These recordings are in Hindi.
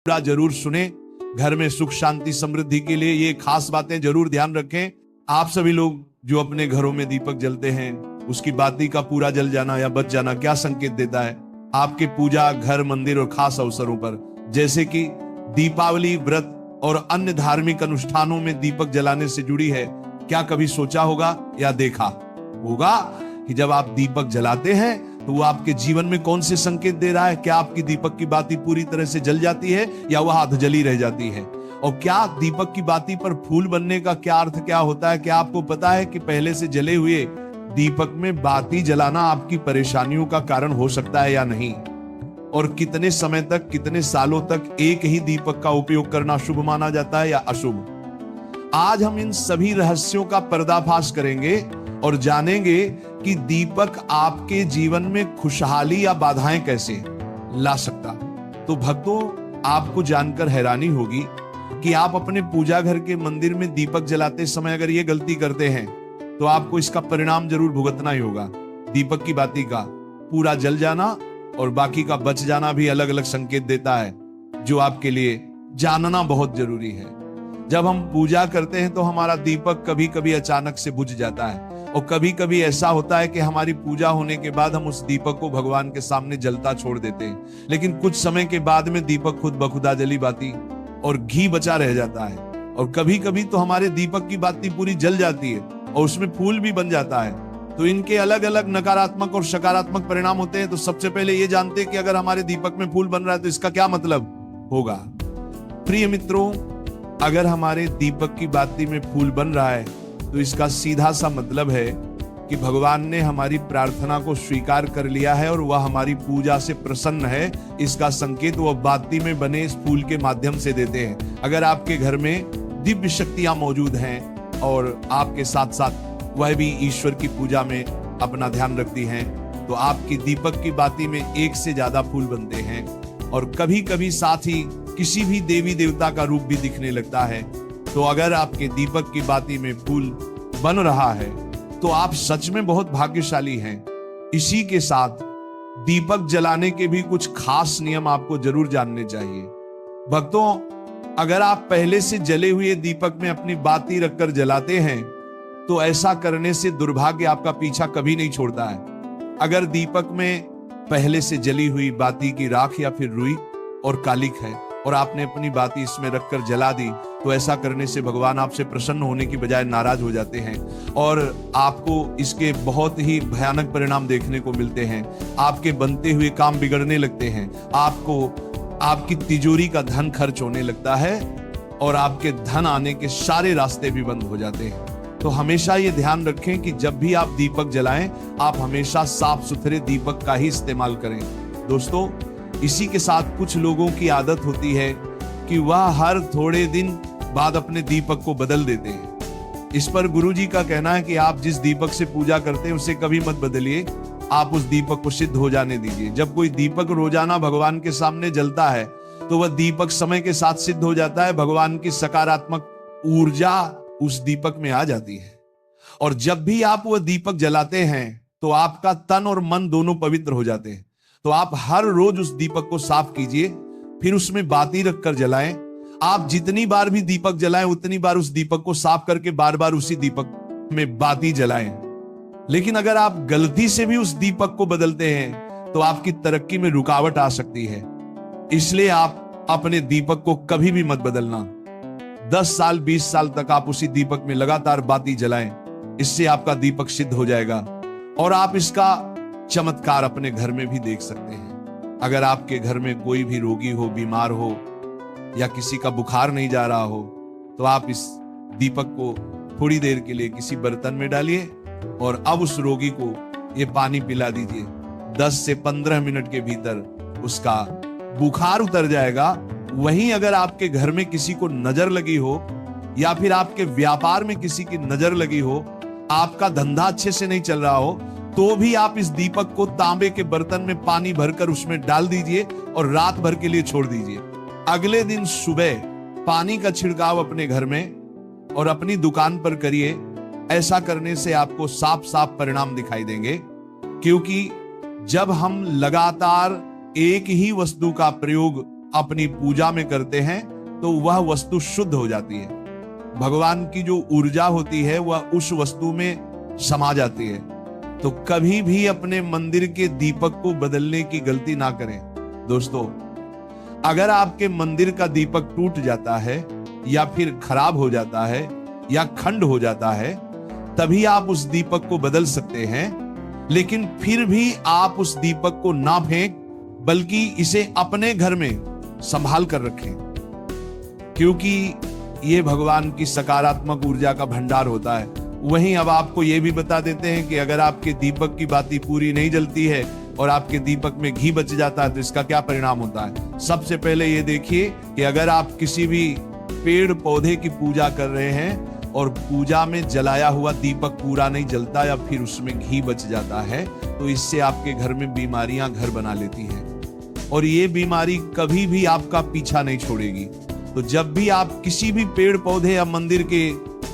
पूरा जरूर सुने। घर में सुख शांति समृद्धि के लिए ये खास बातें जरूर ध्यान रखें। आप सभी लोग जो अपने घरों में दीपक जलते हैं, उसकी बाती का पूरा जल जाना या बच जाना क्या संकेत देता है? आपके पूजा, घर, मंदिर और खास अवसरों पर जैसे कि दीपावली, व्रत और अन्य धार्मिक अनुष्ठानों में दीपक जलाने से जुड़ी है। क्या कभी सोचा होगा या देखा होगा कि जब आप दीपक जलाते हैं तो वो आपके जीवन में कौन से संकेत दे रहा है? क्या आपकी दीपक की बाती पूरी तरह से जल जाती है या वह आध जली रह जाती है? और क्या दीपक की बाती पर फूल बनने का क्या अर्थ क्या होता है? क्या आपको पता है कि पहले से जले हुए दीपक में बाती जलाना आपकी परेशानियों का कारण हो सकता है या नहीं? और कितने समय तक, कितने सालों तक एक ही दीपक का उपयोग करना शुभ माना जाता है या अशुभ? आज हम इन सभी रहस्यों का पर्दाफाश करेंगे और जानेंगे कि दीपक आपके जीवन में खुशहाली या बाधाएं कैसे ला सकता। तो भक्तों, आपको जानकर हैरानी होगी कि आप अपने पूजा घर के मंदिर में दीपक जलाते समय अगर ये गलती करते हैं तो आपको इसका परिणाम जरूर भुगतना ही होगा। दीपक की बाती का पूरा जल जाना और बाकी का बच जाना भी अलग अलग संकेत देता है, जो आपके लिए जानना बहुत जरूरी है। जब हम पूजा करते हैं तो हमारा दीपक कभी कभी अचानक से बुझ जाता है और कभी कभी ऐसा होता है कि हमारी पूजा होने के बाद हम उस दीपक को भगवान के सामने जलता छोड़ देते हैं, लेकिन कुछ समय के बाद में दीपक खुद बखुदा जली बाती और घी बचा रह जाता है। और कभी कभी तो हमारे दीपक की बाती पूरी जल जाती है और उसमें फूल भी बन जाता है। तो इनके अलग अलग नकारात्मक और सकारात्मक परिणाम होते हैं। तो सबसे पहले ये जानते हैं कि अगर हमारे दीपक में फूल बन रहा है तो इसका क्या मतलब होगा। प्रिय मित्रों, अगर हमारे दीपक की बाती में फूल बन रहा है तो इसका सीधा सा मतलब है कि भगवान ने हमारी प्रार्थना को स्वीकार कर लिया है और वह हमारी पूजा से प्रसन्न है। इसका संकेत वह बाती में बने इस फूल के माध्यम से देते हैं। अगर आपके घर में दिव्य शक्तियां मौजूद हैं और आपके साथ साथ वह भी ईश्वर की पूजा में अपना ध्यान रखती हैं, तो आपकी दीपक की बाती में एक से ज्यादा फूल बनते हैं और कभी कभी साथ ही किसी भी देवी देवता का रूप भी दिखने लगता है। तो अगर आपके दीपक की बाती में फूल बन रहा है तो आप सच में बहुत भाग्यशाली हैं। इसी के साथ दीपक जलाने के भी कुछ खास नियम आपको जरूर जानने चाहिए। भक्तों, अगर आप पहले से जले हुए दीपक में अपनी बाती रखकर जलाते हैं तो ऐसा करने से दुर्भाग्य आपका पीछा कभी नहीं छोड़ता है। अगर दीपक में पहले से जली हुई बाती की राख या फिर रुई और कालिक है और आपने अपनी बाती इसमें रखकर जला दी, तो ऐसा करने से भगवान आपसे प्रसन्न होने की बजाय नाराज हो जाते हैं और आपको इसके बहुत ही भयानक परिणाम देखने को मिलते हैं। आपके बनते हुए काम बिगड़ने लगते हैं, आपकी तिजोरी का धन खर्च होने लगता है और आपके धन आने के सारे रास्ते भी बंद हो जाते हैं। तो हमेशा ये ध्यान रखें कि जब भी आप दीपक जलाएं, आप हमेशा साफ सुथरे दीपक का ही इस्तेमाल करें। दोस्तों, इसी के साथ कुछ लोगों की आदत होती है कि वह हर थोड़े दिन बाद अपने दीपक को बदल देते हैं। इस पर गुरुजी का कहना है कि आप जिस दीपक से पूजा करते हैं उसे कभी मत बदलिए, आप उस दीपक को सिद्ध हो जाने दीजिए। जब कोई दीपक रोजाना भगवान के सामने जलता है तो वह दीपक समय के साथ सिद्ध हो जाता है। भगवान की सकारात्मक ऊर्जा उस दीपक में आ जाती है और जब भी आप वह दीपक जलाते हैं तो आपका तन और मन दोनों पवित्र हो जाते हैं। तो आप हर रोज उस दीपक को साफ कीजिए, फिर उसमें बाती रखकर जलाएं। आप जितनी बार भी दीपक जलाएं उतनी बार उस दीपक को साफ करके बार बार उसी दीपक में बाती जलाएं। लेकिन अगर आप गलती से भी उस दीपक को बदलते हैं तो आपकी तरक्की में रुकावट आ सकती है। इसलिए आप अपने दीपक को कभी भी मत बदलना। 10 साल 20 साल तक आप उसी दीपक में लगातार बाती जलाएं, इससे आपका दीपक सिद्ध हो जाएगा और आप इसका चमत्कार अपने घर में भी देख सकते हैं। अगर आपके घर में कोई भी रोगी हो, बीमार हो या किसी का बुखार नहीं जा रहा हो, तो आप इस दीपक को थोड़ी देर के लिए किसी बर्तन में डालिए और अब उस रोगी को ये पानी पिला दीजिए। 10 से 15 मिनट के भीतर उसका बुखार उतर जाएगा। वहीं अगर आपके घर में किसी को नजर लगी हो या फिर आपके व्यापार में किसी की नजर लगी हो, आपका धंधा अच्छे से नहीं चल रहा हो, तो भी आप इस दीपक को तांबे के बर्तन में पानी भरकर उसमें डाल दीजिए और रात भर के लिए छोड़ दीजिए। अगले दिन सुबह पानी का छिड़काव अपने घर में और अपनी दुकान पर करिए। ऐसा करने से आपको साफ साफ परिणाम दिखाई देंगे, क्योंकि जब हम लगातार एक ही वस्तु का प्रयोग अपनी पूजा में करते हैं तो वह वस्तु शुद्ध हो जाती है। भगवान की जो ऊर्जा होती है वह उस वस्तु में समा जाती है। तो कभी भी अपने मंदिर के दीपक को बदलने की गलती ना करें। दोस्तों, अगर आपके मंदिर का दीपक टूट जाता है या फिर खराब हो जाता है या खंड हो जाता है, तभी आप उस दीपक को बदल सकते हैं। लेकिन फिर भी आप उस दीपक को ना फेंक, बल्कि इसे अपने घर में संभाल कर रखें, क्योंकि यह भगवान की सकारात्मक ऊर्जा का भंडार होता है। वहीं अब आपको यह भी बता देते हैं कि अगर आपके दीपक की बाती पूरी नहीं जलती है और आपके दीपक में घी बच जाता है तो इसका क्या परिणाम होता है। सबसे पहले ये देखिए कि अगर आप किसी भी पेड़ पौधे की पूजा कर रहे हैं और पूजा में जलाया हुआ दीपक पूरा नहीं जलता या फिर उसमें घी बच जाता है, तो इससे आपके घर में बीमारियां घर बना लेती हैं और ये बीमारी कभी भी आपका पीछा नहीं छोड़ेगी। तो जब भी आप किसी भी पेड़ पौधे या मंदिर के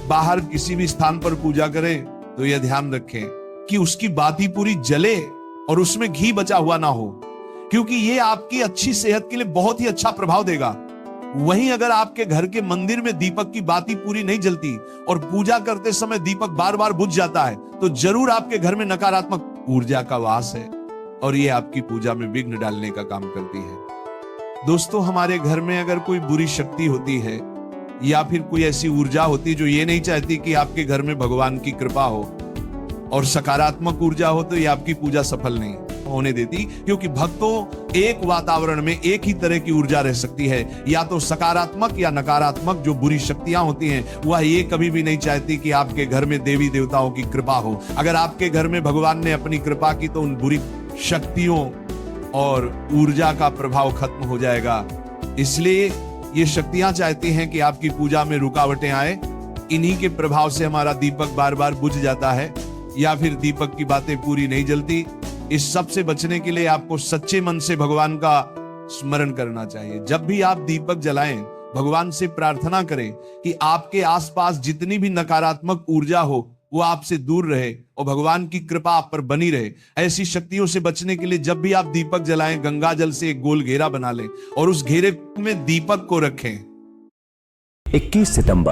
बाहर किसी भी स्थान पर पूजा करें तो यह ध्यान रखें कि उसकी बाती पूरी जले और उसमें घी बचा हुआ ना हो, क्योंकि ये आपकी अच्छी सेहत के लिए बहुत ही अच्छा प्रभाव देगा। वहीं अगर आपके घर के मंदिर में दीपक की बाती पूरी नहीं जलती और पूजा करते समय दीपक बार बार बुझ जाता है, तो जरूर आपके घर में नकारात्मक ऊर्जा का वास है और ये आपकी पूजा में विघ्न डालने का काम करती है। दोस्तों, हमारे घर में अगर कोई बुरी शक्ति होती है या फिर कोई ऐसी ऊर्जा होती जो ये नहीं चाहती कि आपके घर में भगवान की कृपा हो और सकारात्मक ऊर्जा हो, तो ये आपकी पूजा सफल नहीं होने देती, क्योंकि भक्तों एक वातावरण में एक ही तरह की ऊर्जा रह सकती है, या तो सकारात्मक या नकारात्मक। जो बुरी शक्तियां होती हैं वह ये कभी भी नहीं चाहती कि आपके घर में देवी देवताओं की कृपा हो। अगर आपके घर में भगवान ने अपनी कृपा की तो उन बुरी शक्तियों और ऊर्जा का प्रभाव खत्म हो जाएगा। इसलिए ये शक्तियां चाहती हैं कि आपकी पूजा में रुकावटें आए। इन्हीं के प्रभाव से हमारा दीपक बार बार बुझ जाता है या फिर दीपक की बातें पूरी नहीं जलती। इस सब से बचने के लिए आपको सच्चे मन से भगवान का स्मरण करना चाहिए। जब भी आप दीपक जलाएं, भगवान से प्रार्थना करें कि आपके आसपास जितनी भी नकारात्मक ऊर्जा हो वो आपसे दूर रहे और भगवान की कृपा आप पर बनी रहे। ऐसी शक्तियों से बचने के लिए जब भी आप दीपक जलाएं, गंगा जल से एक गोल घेरा बना लें और उस घेरे में दीपक को रखें। 21 सितंबर